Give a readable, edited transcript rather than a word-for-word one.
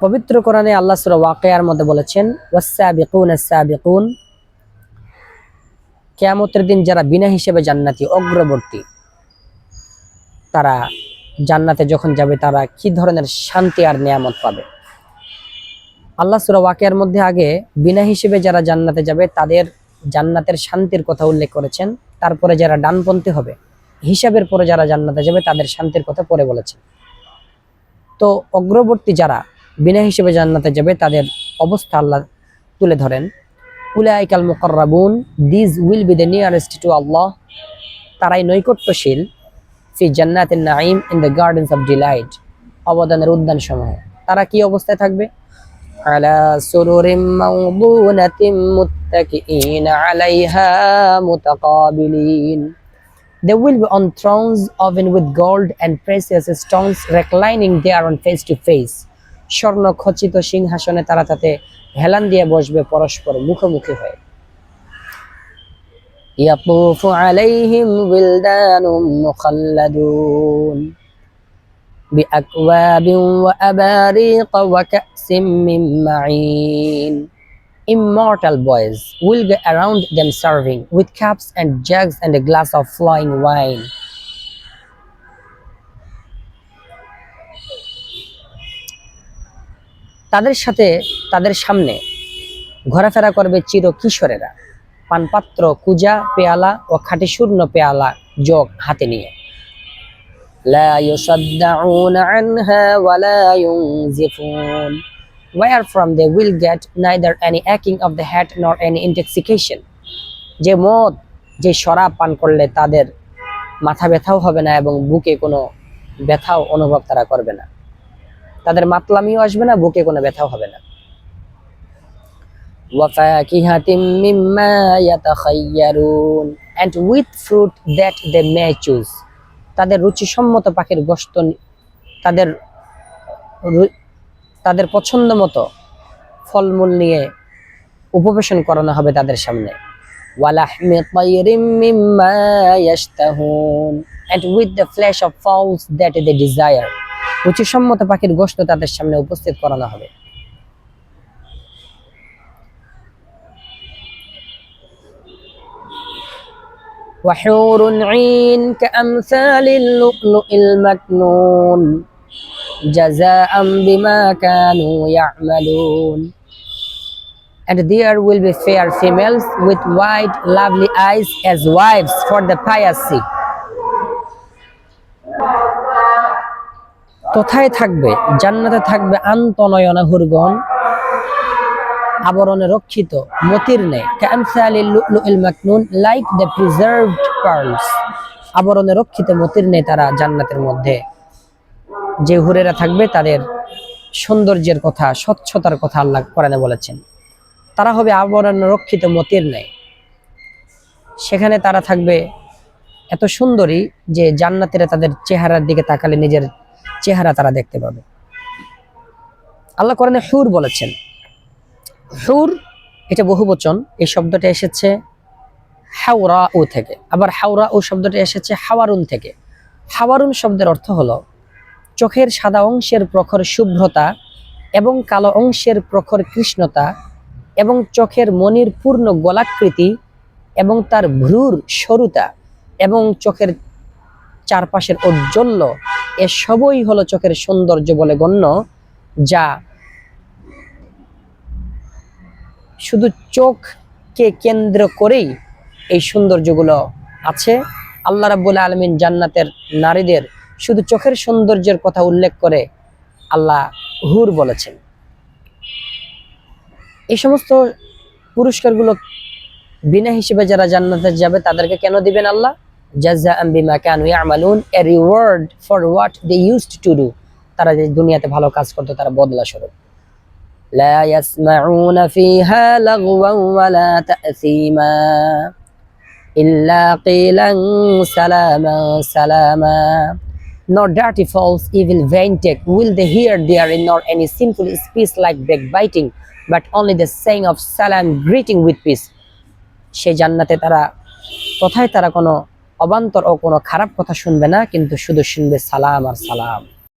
পবিত্র কোরআনে আল্লাহ সূরা ওয়াকিয়ার মধ্যে বলেছেন ওয়াস-সাবিকুনাস সাবিকুন, কিয়ামতের দিন যারা বিনা হিসেবে জান্নাতি অগ্রবর্তী, তারা জান্নাতে যখন যাবে তারা কি ধরনের শান্তি আর নিয়ামত পাবে। আল্লাহ সূরা ওয়াকিয়ার মধ্যে আগে বিনা হিসেবে যারা জান্নাতে যাবে তাদের জান্নাতের শান্তির কথা উল্লেখ করেছেন, তারপরে যারা ডানপন্থী হবে হিসাবের পরে যারা জান্নাতে যাবে তাদের শান্তির কথা পরে বলেছেন। তো অগ্রবর্তী যারা বিনা হিসেবে জান্নাতে যাবে তাদের অবস্থা আল্লাহ তুলে ধরেন, উলাইকাল মুকাররাবুন, this will be the nearest to Allah, তারাই নৈকট্যশীল, ফি জান্নাতিন নাঈম, in the gardens of delight, অবদানের উদ্যান সমূহে। তারা কি অবস্থায় থাকবে? আলা সুরুরিম মাওদুনাতিন মুত্তাকিইন আলাইহা মুতাকাবিলিন, they will be on thrones woven with gold and precious stones, reclining there on face to face, স্বর্ণ খচিত সিংহাসনে তারা তাতে হেলান দিয়ে বসবে পরস্পর মুখোমুখি হয়ে। ইয়াতুফু আলাইহিম উইলদানুম মুখাল্লাদুন বিআকওয়াবিন ওয়া আবারিক ওয়া কাসিম মিন Main, immortal boys will go around them serving with cups and jugs and a glass of flowing wine. তাদের সাথে তাদের সামনে ঘোরাফেরা করবে চির কিশোরেরা, পানপাত্র, কুজা, পেয়ালা ও খাঁটি শূন্য পেয়ালা জগ হাতে নিয়ে। লা ইউসাদ্দাউনা আনহা ওয়া লা ইউনজিফুন, wherefrom they will get neither any aching of the head nor any intoxication. যে মদ, যে শরাব পান করলে তাদের মাথা ব্যথাও হবে না এবং বুকে কোনো ব্যথাও অনুভব তারা করবে না, তাদের মাতলামিও আসবে না, বুকে কোনো ব্যথাও হবে না। ওয়া ফাকিহাতিম মিম্মা ইয়াতাখায়্যারুন, and with fruit that they may choose, তাদের রুচিসম্মত পাখির গোশত, তাদের পছন্দ মতো ফলমূল নিয়ে উপবেশন করানো হবে তাদের সামনে। ওয়ালাহমি তায়রিম মিম্মা ইয়াশতাহুন, and with the flesh of fowls that they desire, রুচিসম্মত পাখির গোশত তাদের সামনে উপস্থিত করানো হবে। ওয়াহুরুন ঈন কাআমসালিল লু'লু'িল মাকনুন জাযাআম বিমা Kanu ইয়া'মালুন, and there will be fair females with wide lovely eyes as wives for the pious. তথায় থাকবে, জান্নাতে থাকবে আন্তনয়না হুরগণ, আবরণে রক্ষিত মতির ন্যায়, কামসালিল লু'লু'িল মাকনুন, লাইক দ্য প্রিজার্ভড পার্লস, আবরণে রক্ষিত মতির ন্যায় তারা জান্নাতের মধ্যে যে হুরেরা থাকবে তাদের সৌন্দর্যের কথা, স্বচ্ছতার কথা আল্লাহ কোরআনে বলেছেন। তারা হবে আবরণে রক্ষিত মতির ন্যায়, সেখানে তারা থাকবে এত সুন্দরী যে জান্নাতীরা তাদের চেহারার দিকে তাকালে নিজের চেহারা তারা দেখতে পাবে। আল্লাহ কোরআনে হুর বলেছেন, হুর এটা বহুবচন, এই শব্দটা এসেছে হাওরাউ থেকে, আবার হাওরাউ শব্দটা এসেছে হাওয়ারুন থেকে। হাওয়ারুন শব্দের অর্থ হলো চোখের সাদা অংশের প্রখর শুভ্রতা এবং কালো অংশের প্রখর কৃষ্ণতা এবং চোখের মনির পূর্ণ গোলাকৃতি এবং তার ভ্রুর সরুতা এবং চোখের চারপাশের ঔজ্জ্বল্য, এসবই হলো চোখের সৌন্দর্য বলে গণ্য, যা শুধু চোখকে কেন্দ্র করেই এই সৌন্দর্যগুলো আছে। আল্লাহ রাব্বুল আলামিন জান্নাতের নারীদের শুধু চোখের সৌন্দর্যের কথা উল্লেখ করে আল্লাহ হুর বলেছেন। এই সমস্ত পুরস্কারগুলো বিনা হিসেবে যারা জান্নাতে যাবে তাদেরকে কেন দিবেন আল্লাহ? জাযাআম বিমা কানু ইয়ামালুন, a reward for what they used to do, তারা যে দুনিয়াতে ভালো কাজ করতো তারা বদলা স্বরূপ। লা ইয়াসমাউনা ফিহা লাগওয়ান ওয়ালা তা'সীমা ইল্লা কিলান সালামা সালামা, nor dirty false evil vain take will they hear therein, nor any sinful speech like backbiting, but only the saying of salam, greeting with peace. সেই জান্নাতে তারা কোথায় তারা কোনো অবান্তর ও কোনো খারাপ কথা শুনবে না, কিন্তু শুধু শুনবে সালাম আর সালাম।